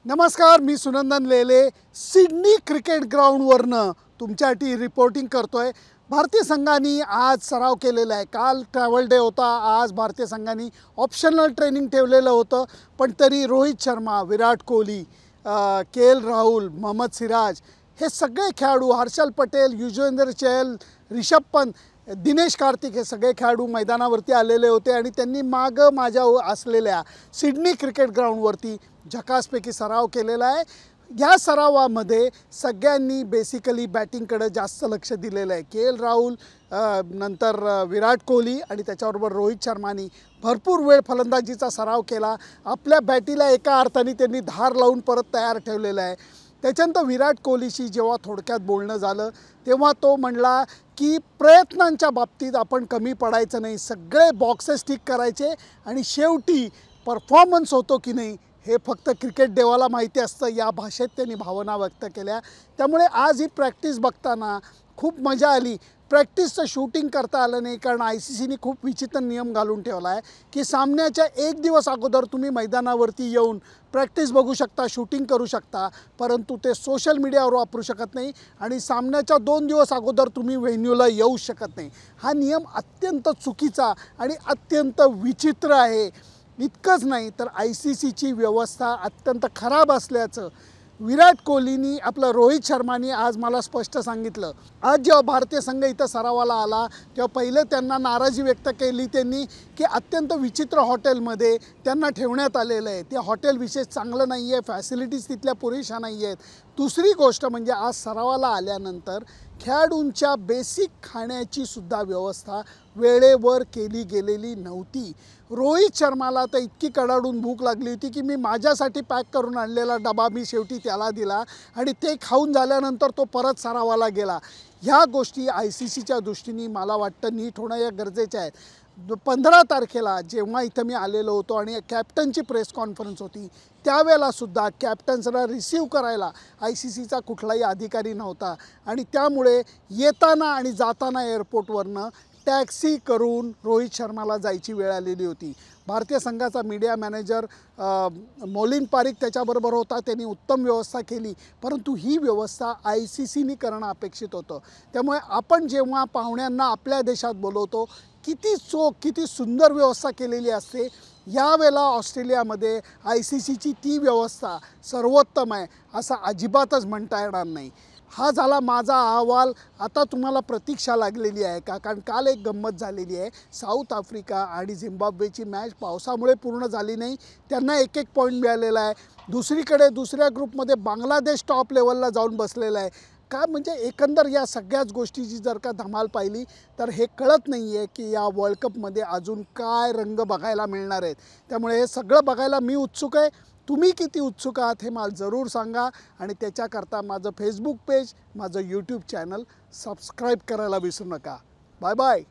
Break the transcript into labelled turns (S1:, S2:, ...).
S1: नमस्कार, मी सुनंदन लेले Sydney cricket ग्राउंडवरनं तुमच्यासाठी reporting करतोय। भारतीय संघाने आज सराव केलेला आहे। काल ट्रॅव्हल डे होता, आज भारतीय संघाने ऑप्शनल ट्रेनिंग ठेवलेलं होतं, पण तरी रोहित शर्मा, विराट कोहली, के.एल. राहुल, मोहम्मद सिराज हे सगळे खेळाडू, हर्षल पटेल, युजवेंद्र चहल, रिषभ पंत, दिनेश कार्तिक हे सगळे खेळाडू मैदानावरती आलेले होते आणि त्यांनी माझ्या असलेल्या सिडनी क्रिकेट ग्राउंडवरती झकासपैकी सराव केलेला आहे। या सरावामध्ये सगळ्यांनी बेसिकली बॅटिंगकडे जास्त लक्ष दिलेलं आहे। के.एल. राहुल, नंतर विराट कोहली आणि त्याच्याबरोबर रोहित शर्मानी भरपूर वेळ फलंदाजीचा सराव केला। आपल्या बॅटीला एका अर्थाने त्यांनी धार लावून परत तयार ठेवलेलं आहे। त्याच्यानंतर विराट कोहलीशी जेव्हा थोडक्यात बोलणं झालं तेव्हा तो म्हणला की प्रयत्नांच्या बाबतीत आपण कमी पडायचं नाही, सगळे बॉक्सेस टिक करायचे आणि शेवटी परफॉर्मन्स होतो की नाही हे फक्त क्रिकेट देवाला माहिती असतं, या भाषेत त्यांनी भावना व्यक्त केल्या। त्यामुळे आज ही प्रॅक्टिस बघताना खूप मजा आली। प्रॅक्टिसचं शूटिंग करता आलं नाही, कारण ICCने खूप विचित्र नियम घालून ठेवला आहे की सामन्याच्या एक दिवस अगोदर तुम्ही मैदानावरती येऊन प्रॅक्टिस बघू शकता, शूटिंग करू शकता, परंतु ते सोशल मीडियावर वापरू शकत नाही आणि सामन्याच्या 2 दिवस अगोदर तुम्ही व्हेन्यूला येऊ शकत नाही। हा नियम अत्यंत चुकीचा आणि अत्यंत विचित्र आहे। इतकंच नाही तर ICCची व्यवस्था अत्यंत खराब असल्याचं विराट कोहलीनी, आपलं रोहित शर्मानी आज मला स्पष्ट सांगितलं। आज जेव्हा भारतीय संघ इथं सरावाला आला तेव्हा पहिले त्यांना नाराजी व्यक्त केली त्यांनी की अत्यंत विचित्र हॉटेलमध्ये त्यांना ठेवण्यात आलेलं आहे। ते हॉटेल विशेष चांगलं नाही आहे, फॅसिलिटीज तिथल्या पुरेशा नाही आहेत। दुसरी गोष्ट म्हणजे आज सरावाला आल्यानंतर खेळाडूंच्या बेसिक खाण्याची सुद्धा व्यवस्था वेळेवर केली गेलेली नव्हती। रोहित शर्माला तर इतकी कडाडून भूक लागली होती की मी माझ्यासाठी पॅक करून आणलेला डबा मी शेवटी त्याला दिला आणि ते खाऊन झाल्यानंतर तो परत सरावाला गेला। ह्या गोष्टी ICCच्या दृष्टीने मला वाटतं नीट होणं या गरजेच्या आहेत। 15 तारखेला जेव्हा इथं मी आलेलो होतो आणि कॅप्टनची प्रेस कॉन्फरन्स होती त्यावेळेलासुद्धा कॅप्टन्सला रिसीव करायला ICCचा कुठलाही अधिकारी नव्हता आणि त्यामुळे येताना आणि जाताना एअरपोर्टवरनं टॅक्सी करून रोहित शर्माला जायची वेळ आलेली होती। भारतीय संघाचा मीडिया मॅनेजर मोलिन पारिक त्याच्याबरोबर होता, त्यांनी उत्तम व्यवस्था केली, परंतु ही व्यवस्था ICCने करणं अपेक्षित होतं। त्यामुळे आपण जेव्हा पाहुण्यांना आपल्या देशात बोलवतो किती चोख, किती सुंदर व्यवस्था केलेली असते, यावेळेला ऑस्ट्रेलियामध्ये ICCची ती व्यवस्था सर्वोत्तम आहे असं अजिबातच म्हणता येणार नाही। हा झाला माझा अहवाल। आता तुम्हाला प्रतीक्षा लागलेली आहे का? कारण काल एक गंमत झालेली आहे। साऊथ आफ्रिका आणि झिम्बाब्वेची मॅच पावसामुळे पूर्ण झाली नाही, त्यांना 1-1 पॉईंट मिळालेला आहे। दुसरीकडे दुसऱ्या ग्रुपमध्ये बांगलादेश टॉप लेवलला जाऊन बसलेला आहे। का म्हणजे एकंदर या सगळ्याच गोष्टीची जर का धमाल पाहिली तर हे कळत नाही आहे की या वर्ल्ड कपमध्ये अजून काय रंग बघायला मिळणार आहेत। त्यामुळे हे सगळं बघायला मी उत्सुक आहे। तुम्ही किती उत्सुक आहात हे मला जरूर सांगा आणि त्याच्याकरता माझं फेसबुक पेज, माझं यूट्यूब चॅनल सबस्क्राईब करायला विसरू नका। Bye bye.